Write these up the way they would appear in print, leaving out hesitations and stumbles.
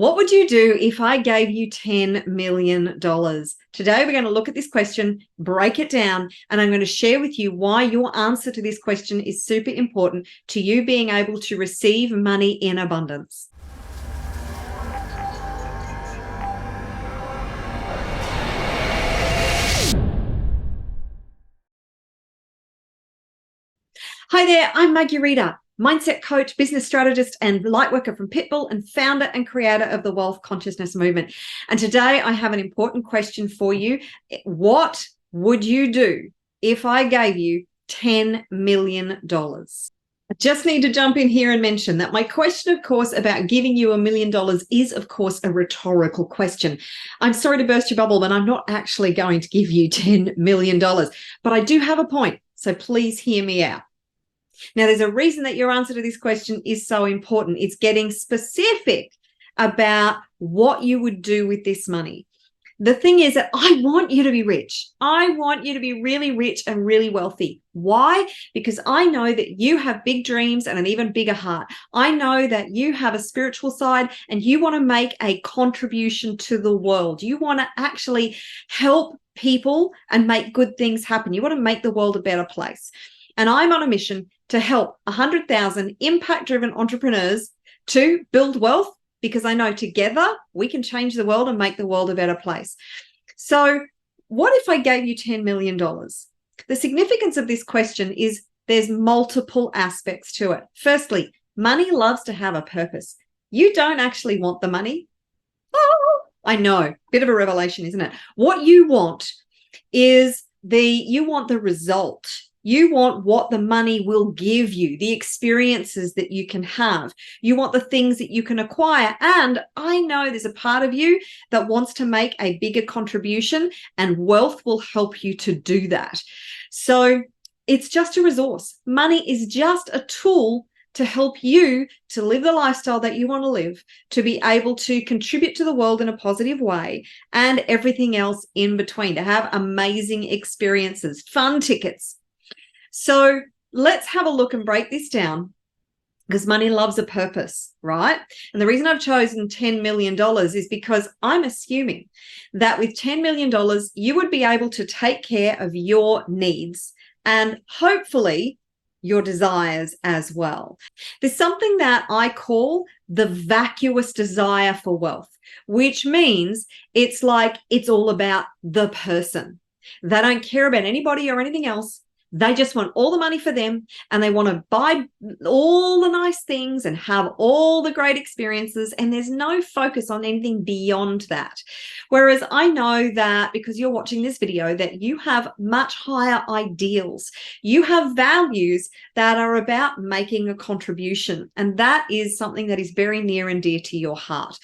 What would you do if I gave you $10 million? Today, we're going to look at this question, break it down, and I'm going to share with you why your answer to this question is super important to you being able to receive money in abundance. Hi there, I'm Marguerita, mindset coach, business strategist, and lightworker from Pitbull, and founder and creator of the Wealth Consciousness Movement. And today I have an important question for you. What would you do if I gave you $10 million? I just need to jump in here and mention that my question, of course, about giving you $1 million is, of course, a rhetorical question. I'm sorry to burst your bubble, but I'm not actually going to give you $10 million. But I do have a point, so please hear me out. Now, there's a reason that your answer to this question is so important. It's getting specific about what you would do with this money. The thing is that I want you to be rich. I want you to be really rich and really wealthy. Why? Because I know that you have big dreams and an even bigger heart. I know that you have a spiritual side and you want to make a contribution to the world. You want to actually help people and make good things happen. You want to make the world a better place. And I'm on a mission to help 100,000 impact-driven entrepreneurs to build wealth, because I know together we can change the world and make the world a better place. So what if I gave you $10 million? The significance of this question is there's multiple aspects to it. Firstly, money loves to have a purpose. You don't actually want the money. Oh, I know, bit of a revelation, isn't it? What you want is you want the result. You want what the money will give you, the experiences that you can have. You want the things that you can acquire. And I know there's a part of you that wants to make a bigger contribution, and wealth will help you to do that. So it's just a resource. Money is just a tool to help you to live the lifestyle that you want to live, to be able to contribute to the world in a positive way, and everything else in between, to have amazing experiences, fun tickets. So let's have a look and break this down, because money loves a purpose, right? And the reason I've chosen $10 million is because I'm assuming that with $10 million, you would be able to take care of your needs and hopefully your desires as well. There's something that I call the vacuous desire for wealth, which means it's like it's all about the person. They don't care about anybody or anything else. They just want all the money for them, and they want to buy all the nice things and have all the great experiences, and there's no focus on anything beyond that. Whereas I know that because you're watching this video, that you have much higher ideals. You have values that are about making a contribution, and that is something that is very near and dear to your heart.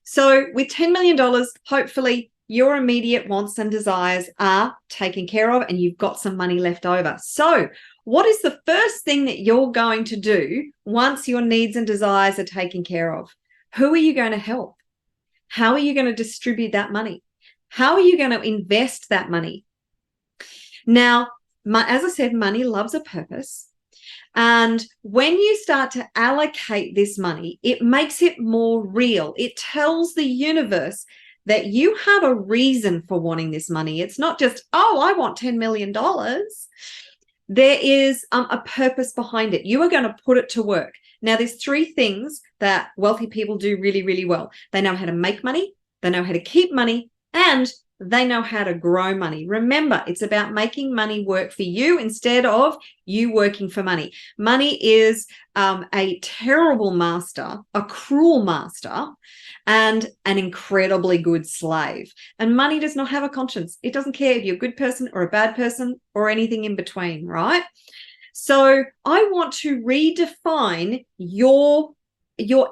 So with $10 million, hopefully your immediate wants and desires are taken care of and you've got some money left over. So what is the first thing that you're going to do once your needs and desires are taken care of? Who are you going to help? How are you going to distribute that money? How are you going to invest that money? Now, as I said, money loves a purpose. And when you start to allocate this money, it makes it more real. It tells the universe that you have a reason for wanting this money. It's not just, oh, I want $10 million. There is a purpose behind it. You are going to put it to work. Now, there's three things that wealthy people do really, really well. They know how to make money, they know how to keep money, and they know how to grow money. Remember, it's about making money work for you instead of you working for money. Money is a terrible master, a cruel master, and an incredibly good slave. And money does not have a conscience. It doesn't care if you're a good person or a bad person or anything in between, right? So I want to redefine your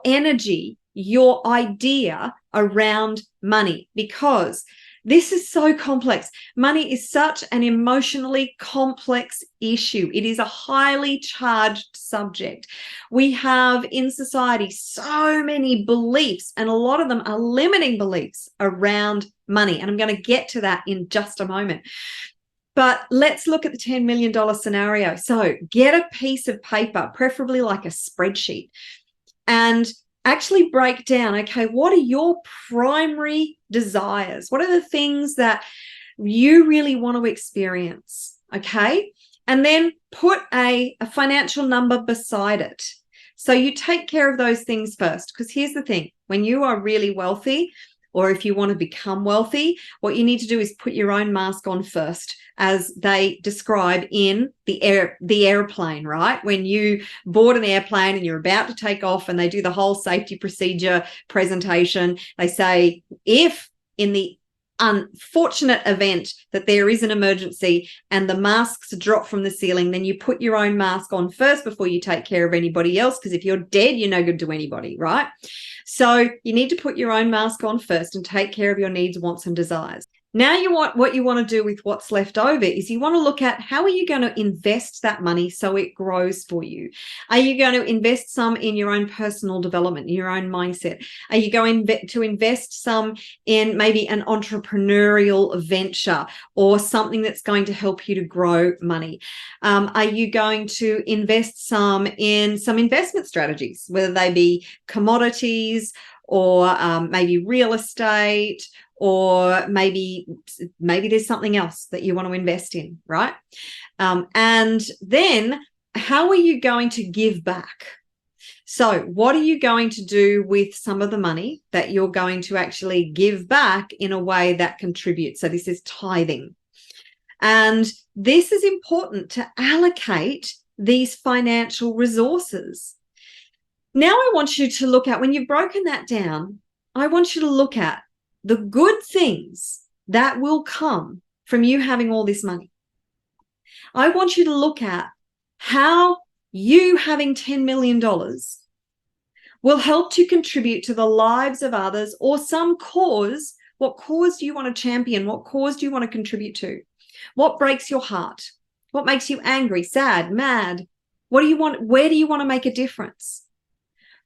energy, your idea around money, because this is so complex. Money is such an emotionally complex issue. It is a highly charged subject. We have in society so many beliefs, and a lot of them are limiting beliefs around money. And I'm going to get to that in just a moment. But let's look at the $10 million scenario. So get a piece of paper, preferably like a spreadsheet, and actually break down, okay, what are your primary desires? What are the things that you really want to experience? Okay. And then put a financial number beside it. So you take care of those things first, because here's the thing, when you are really wealthy, or if you want to become wealthy, what you need to do is put your own mask on first, as they describe in the airplane, right? When you board an airplane and you're about to take off and they do the whole safety procedure presentation, they say, if in the unfortunate event that there is an emergency and the masks drop from the ceiling, then you put your own mask on first before you take care of anybody else, because if you're dead, you're no good to anybody, right? So you need to put your own mask on first and take care of your needs, wants, and desires. Now what you want to do with what's left over is you want to look at, how are you going to invest that money so it grows for you? Are you going to invest some in your own personal development, your own mindset? Are you going to invest some in maybe an entrepreneurial venture or something that's going to help you to grow money? Are you going to invest some in some investment strategies, whether they be commodities or maybe real estate, or maybe there's something else that you want to invest in, right? And then how are you going to give back? So what are you going to do with some of the money that you're going to actually give back in a way that contributes? So this is tithing. And this is important to allocate these financial resources. Now I want you to look at, when you've broken that down, I want you to look at the good things that will come from you having all this money. I want you to look at how you having $10 million will help to contribute to the lives of others, or some cause. What cause do you want to champion? What cause do you want to contribute to? What breaks your heart? What makes you angry, sad, mad? What do you want? Where do you want to make a difference?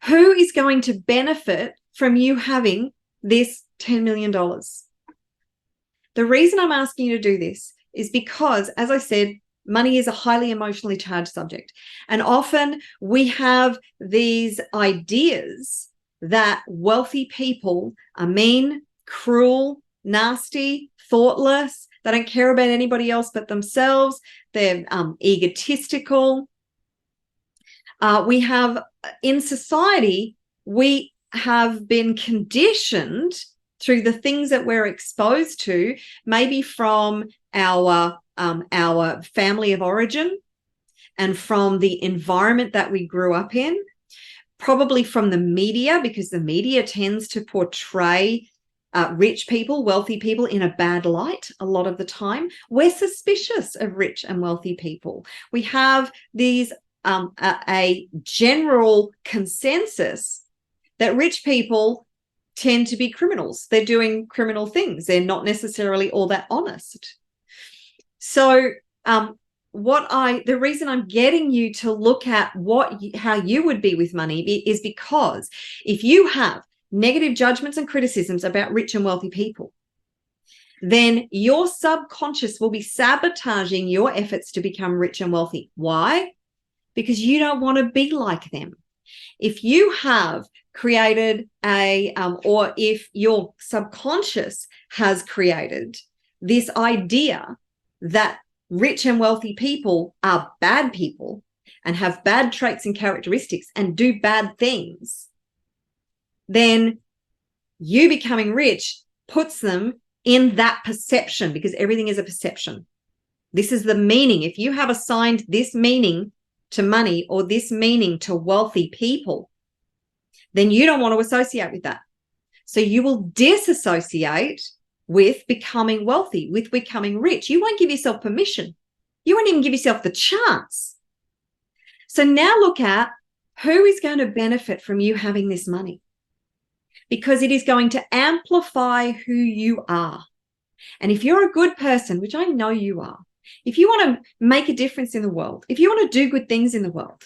Who is going to benefit from you having this $10 million? The reason I'm asking you to do this is because, as I said, money is a highly emotionally charged subject. And often we have these ideas that wealthy people are mean, cruel, nasty, thoughtless. They don't care about anybody else but themselves. They're egotistical. We have, in society, we have been conditioned through the things that we're exposed to, maybe from our family of origin and from the environment that we grew up in, probably from the media, because the media tends to portray rich people, wealthy people in a bad light a lot of the time. We're suspicious of rich and wealthy people. We have these a general consensus that rich people tend to be criminals. They're doing criminal things. They're not necessarily all that honest. So the reason I'm getting you to look at how you would be with money is because if you have negative judgments and criticisms about rich and wealthy people, then your subconscious will be sabotaging your efforts to become rich and wealthy. Why? Because you don't want to be like them. If you have created or if your subconscious has created this idea that rich and wealthy people are bad people and have bad traits and characteristics and do bad things, then you becoming rich puts them in that perception, because everything is a perception. This is the meaning. If you have assigned this meaning to money or this meaning to wealthy people, then you don't want to associate with that. So you will disassociate with becoming wealthy, with becoming rich. You won't give yourself permission. You won't even give yourself the chance. So now look at who is going to benefit from you having this money, because it is going to amplify who you are. And if you're a good person, which I know you are, if you want to make a difference in the world, if you want to do good things in the world,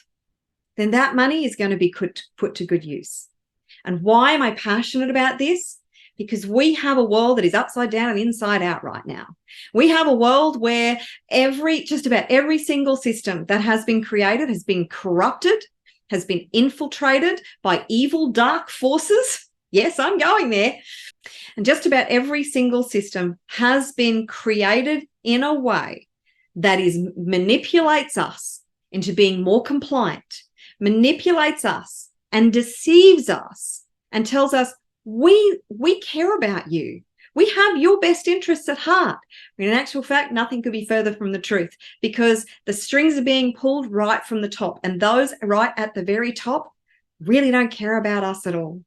then that money is going to be put to good use. And why am I passionate about this? Because we have a world that is upside down and inside out right now. We have a world where just about every single system that has been created has been corrupted, has been infiltrated by evil, dark forces. Yes, I'm going there. And just about every single system has been created in a way that manipulates us into being more compliant, manipulates us and deceives us and tells us, we care about you. We have your best interests at heart. In actual fact, nothing could be further from the truth, because the strings are being pulled right from the top, and those right at the very top really don't care about us at all.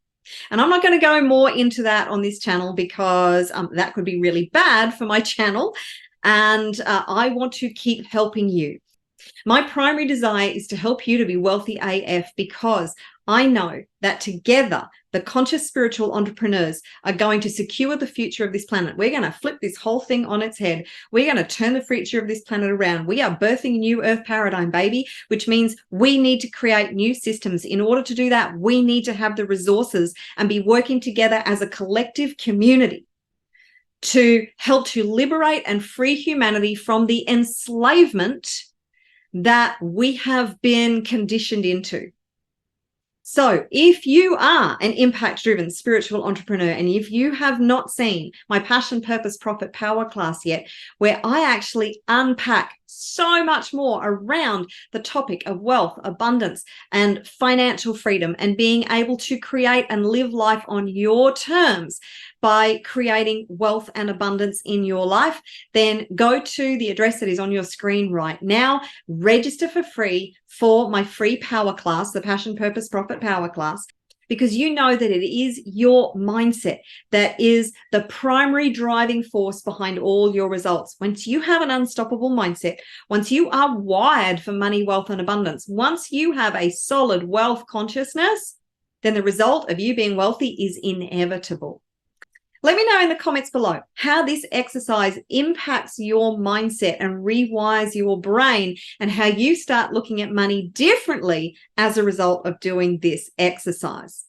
And I'm not going to go more into that on this channel, because that could be really bad for my channel. And I want to keep helping you. My primary desire is to help you to be wealthy AF, because I know that together, the conscious spiritual entrepreneurs are going to secure the future of this planet. We're going to flip this whole thing on its head. We're going to turn the future of this planet around. We are birthing a new Earth paradigm, baby, which means we need to create new systems. In order to do that, we need to have the resources and be working together as a collective community to help to liberate and free humanity from the enslavement that we have been conditioned into. So if you are an impact-driven spiritual entrepreneur, and if you have not seen my Passion, Purpose, Profit, Power class yet, where I actually unpack so much more around the topic of wealth, abundance, and financial freedom, and being able to create and live life on your terms by creating wealth and abundance in your life, then go to the address that is on your screen right now. Register for free for my free power class, the Passion, Purpose, Profit, Power class, because you know that it is your mindset that is the primary driving force behind all your results. Once you have an unstoppable mindset, once you are wired for money, wealth, and abundance, once you have a solid wealth consciousness, then the result of you being wealthy is inevitable. Let me know in the comments below how this exercise impacts your mindset and rewires your brain, and how you start looking at money differently as a result of doing this exercise.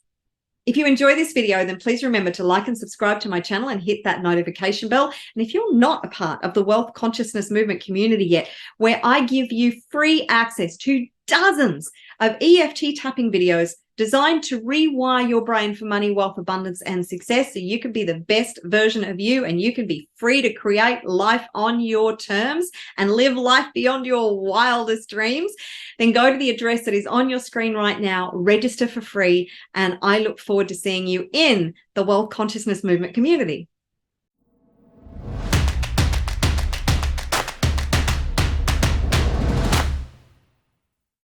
If you enjoy this video, then please remember to like and subscribe to my channel and hit that notification bell. And if you're not a part of the Wealth Consciousness Movement community yet, where I give you free access to dozens of EFT tapping videos designed to rewire your brain for money, wealth, abundance, and success, so you can be the best version of you, and you can be free to create life on your terms and live life beyond your wildest dreams, then go to the address that is on your screen right now, register for free, and I look forward to seeing you in the Wealth Consciousness Movement community.